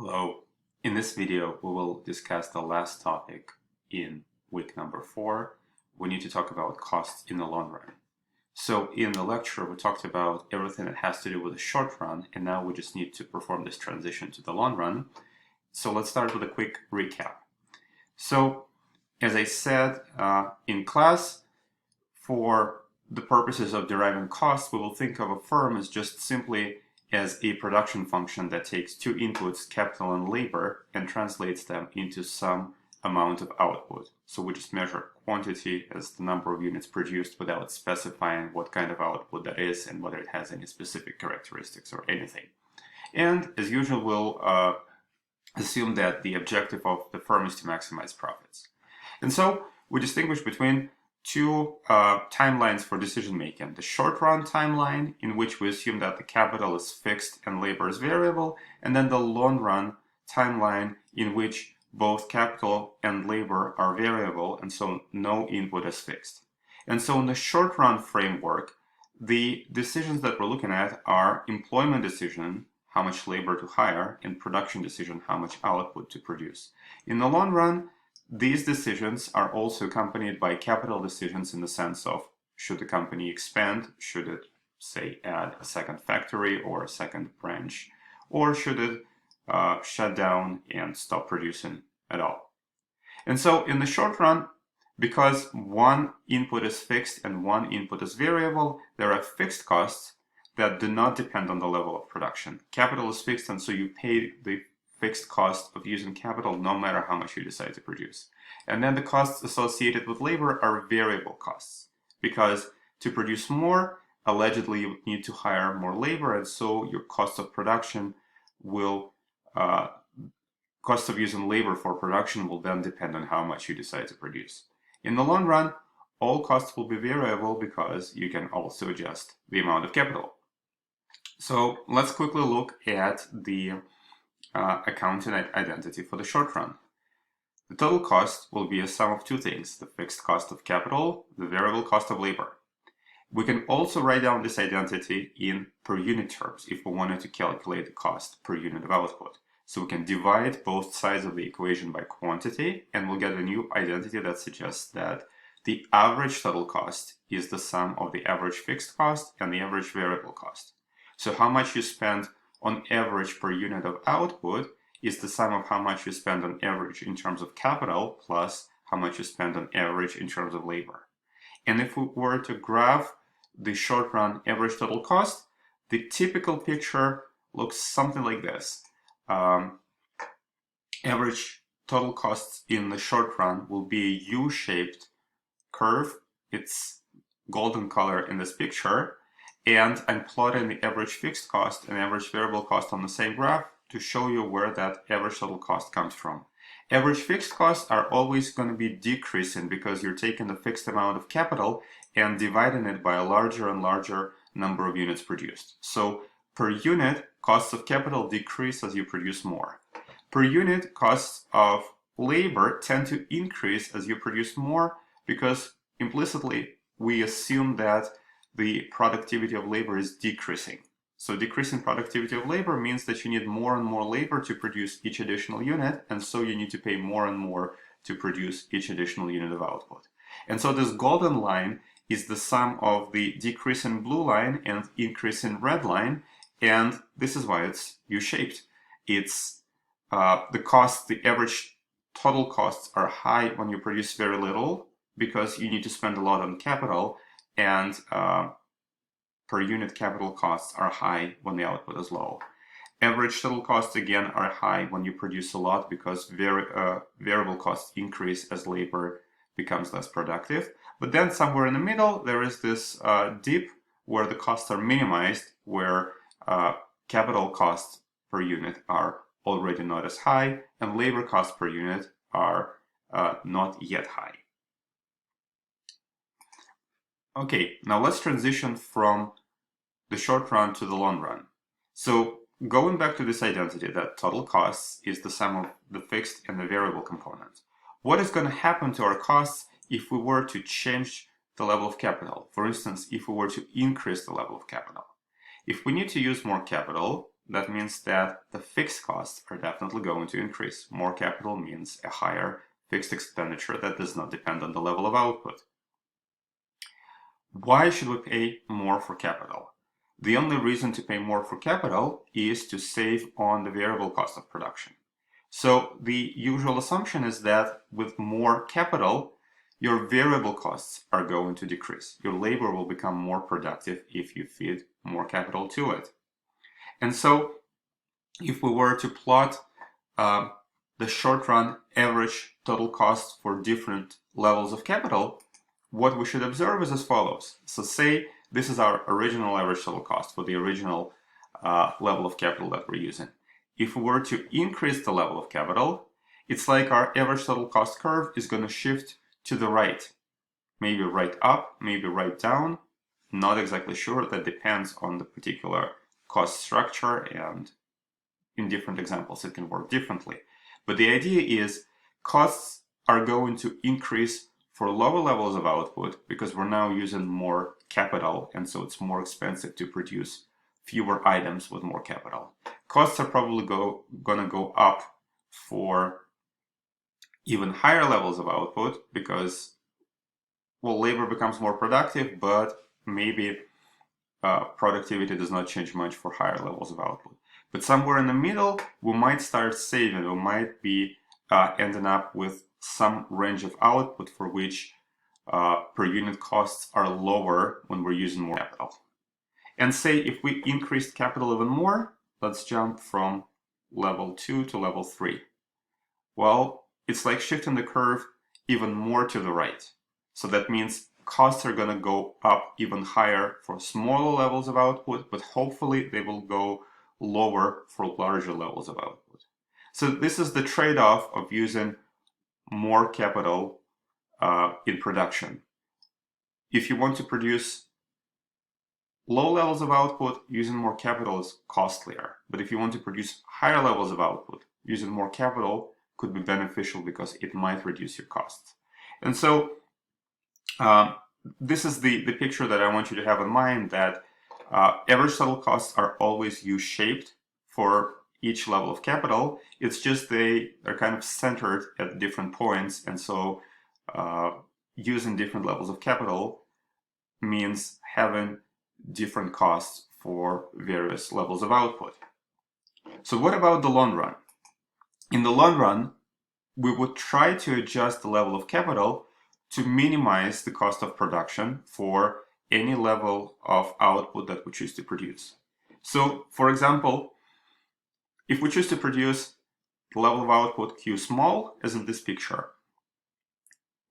Hello. In this video, we will discuss the last topic in week number 4. We need to talk about costs in the long run. So in the lecture, we talked about everything that has to do with the short run, and now we just need to perform this transition to the long run. So let's start with a quick recap. So as I said in class, for the purposes of deriving costs, we will think of a firm as just simply as a production function that takes two inputs, capital and labor, and translates them into some amount of output. So we just measure quantity as the number of units produced without specifying what kind of output that is and whether it has any specific characteristics or anything. And as usual, we'll assume that the objective of the firm is to maximize profits. And so we distinguish between two timelines for decision making. The short run timeline, in which we assume that the capital is fixed and labor is variable, and then the long run timeline, in which both capital and labor are variable, and so no input is fixed. And so in the short run framework, the decisions that we're looking at are employment decision, how much labor to hire, and production decision, how much output to produce. In the long run, these decisions are also accompanied by capital decisions in the sense of should the company expand, should it, say, add a second factory or a second branch, or should it shut down and stop producing at all. And so in the short run, because one input is fixed and one input is variable, there are fixed costs that do not depend on the level of production. Capital is fixed, and so you pay the fixed cost of using capital no matter how much you decide to produce. And then the costs associated with labor are variable costs, because to produce more, allegedly you need to hire more labor, and so your cost of production will, cost of using labor for production will then depend on how much you decide to produce. In the long run, all costs will be variable because you can also adjust the amount of capital. So let's quickly look at the accounting identity for the short run. The total cost will be a sum of two things: the fixed cost of capital, the variable cost of labor. We can also write down this identity in per unit terms if we wanted to calculate the cost per unit of output. So we can divide both sides of the equation by quantity, and we'll get a new identity that suggests that the average total cost is the sum of the average fixed cost and the average variable cost. So how much you spend on average per unit of output is the sum of how much you spend on average in terms of capital plus how much you spend on average in terms of labor. And if we were to graph the short run average total cost, the typical picture looks something like this. Average total costs in the short run will be a U-shaped curve. It's golden color in this picture. And I'm plotting the average fixed cost and average variable cost on the same graph to show you where that average total cost comes from. Average fixed costs are always going to be decreasing because you're taking the fixed amount of capital and dividing it by a larger and larger number of units produced. So per unit, costs of capital decrease as you produce more. Per unit, costs of labor tend to increase as you produce more because implicitly we assume that the productivity of labor is decreasing. So decreasing productivity of labor means that you need more and more labor to produce each additional unit, and so you need to pay more and more to produce each additional unit of output. And so this golden line is the sum of the decrease in blue line and increase in red line, and this is why it's U-shaped. It's the average total costs are high when you produce very little because you need to spend a lot on capital, and per unit capital costs are high when the output is low. Average total costs, again, are high when you produce a lot because variable costs increase as labor becomes less productive. But then somewhere in the middle, there is this dip where the costs are minimized, where capital costs per unit are already not as high, and labor costs per unit are not yet high. Okay, now let's transition from the short run to the long run. So going back to this identity that total costs is the sum of the fixed and the variable components. What is going to happen to our costs if we were to change the level of capital? For instance, if we were to increase the level of capital. If we need to use more capital, that means that the fixed costs are definitely going to increase. More capital means a higher fixed expenditure that does not depend on the level of output. Why should we pay more for capital? The only reason to pay more for capital is to save on the variable cost of production. So the usual assumption is that with more capital, your variable costs are going to decrease. Your labor will become more productive if you feed more capital to it. And so if we were to plot the short-run average total cost for different levels of capital, what we should observe is as follows. So say this is our original average total cost for the original level of capital that we're using. If we were to increase the level of capital, it's like our average total cost curve is going to shift to the right. Maybe right up, maybe right down. Not exactly sure. That depends on the particular cost structure, and in different examples it can work differently. But the idea is costs are going to increase for lower levels of output because we're now using more capital, and so it's more expensive to produce fewer items with more capital. Costs are probably going to go up for even higher levels of output because, well, labor becomes more productive, but maybe productivity does not change much for higher levels of output. But somewhere in the middle, we might start saving. We might be ending up with some range of output for which per unit costs are lower when we're using more capital. And say if we increased capital even more, let's jump from level 2 to level 3. Well, it's like shifting the curve even more to the right. So that means costs are going to go up even higher for smaller levels of output, but hopefully they will go lower for larger levels of output. So this is the trade-off of using more capital in production. If you want to produce low levels of output, using more capital is costlier. But if you want to produce higher levels of output, using more capital could be beneficial because it might reduce your costs. And so this is the picture that I want you to have in mind, that average total costs are always U-shaped for each level of capital. It's just they are kind of centered at different points, and so using different levels of capital means having different costs for various levels of output. So what about the long run? In the long run, we would try to adjust the level of capital to minimize the cost of production for any level of output that we choose to produce. So, for example, if we choose to produce the level of output Q small, as in this picture,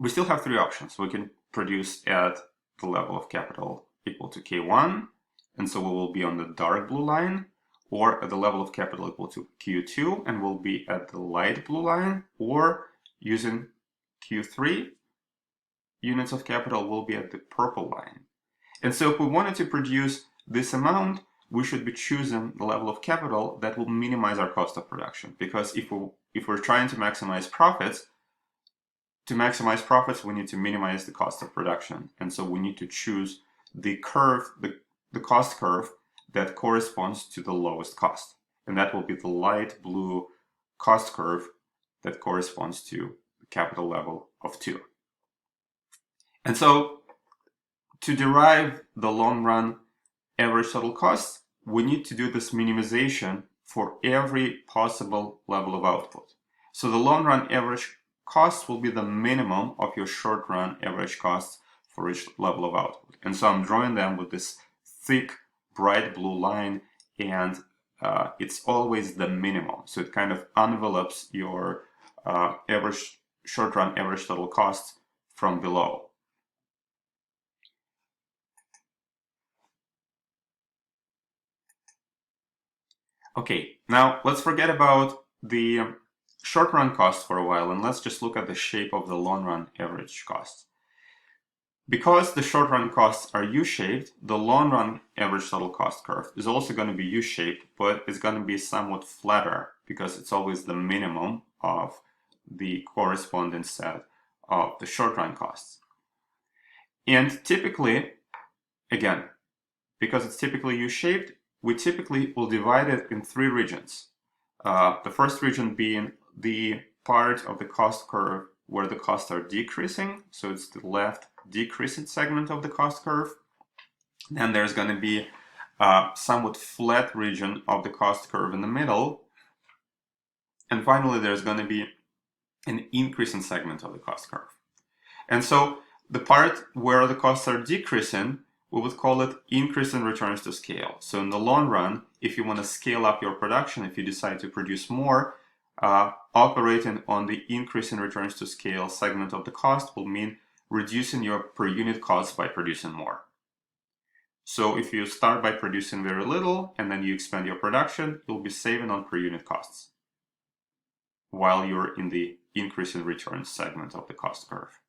we still have three options. We can produce at the level of capital equal to K1, and so we will be on the dark blue line, or at the level of capital equal to Q2, and we'll be at the light blue line, or using Q3, units of capital will be at the purple line. And so if we wanted to produce this amount, we should be choosing the level of capital that will minimize our cost of production. Because if we're trying to maximize profits, we need to minimize the cost of production. And so we need to choose the curve, the cost curve that corresponds to the lowest cost. And that will be the light blue cost curve that corresponds to the capital level of 2. And so to derive the long run average total cost, we need to do this minimization for every possible level of output. So the long run average cost will be the minimum of your short run average costs for each level of output. And so I'm drawing them with this thick, bright blue line, and it's always the minimum. So it kind of envelopes your average short run average total cost from below. Okay, now let's forget about the short run cost for a while, and let's just look at the shape of the long run average cost. Because the short run costs are U-shaped, the long run average total cost curve is also going to be U-shaped, but it's going to be somewhat flatter because it's always the minimum of the corresponding set of the short run costs. And typically, again, because it's typically U-shaped, we typically will divide it in three regions. The first region being the part of the cost curve where the costs are decreasing, so it's the left decreasing segment of the cost curve. Then there's going to be a somewhat flat region of the cost curve in the middle. And finally, there's going to be an increasing segment of the cost curve. And so the part where the costs are decreasing, we would call it increase in returns to scale. So in the long run, if you want to scale up your production, if you decide to produce more, operating on the increase in returns to scale segment of the cost will mean reducing your per unit costs by producing more. So if you start by producing very little and then you expand your production, you'll be saving on per unit costs while you're in the increase in returns segment of the cost curve.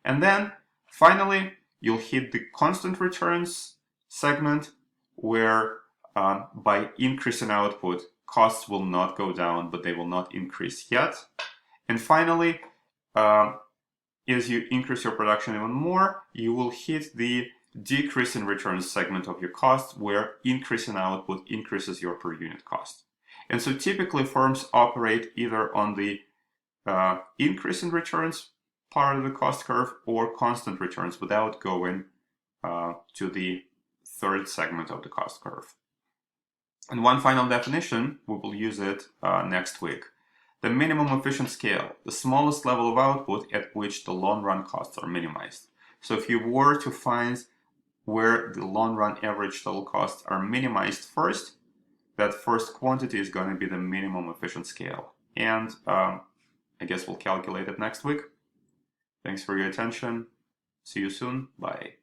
And then finally, you'll hit the constant returns segment where by increasing output, costs will not go down, but they will not increase yet. And finally, as you increase your production even more, you will hit the decrease in returns segment of your cost where increase in output increases your per unit cost. And so typically firms operate either on the increase in returns part of the cost curve or constant returns without going to the third segment of the cost curve. And one final definition, we will use it next week. The minimum efficient scale, the smallest level of output at which the long run costs are minimized. So if you were to find where the long run average total costs are minimized first, that first quantity is going to be the minimum efficient scale. And I guess we'll calculate it next week. Thanks for your attention. See you soon. Bye.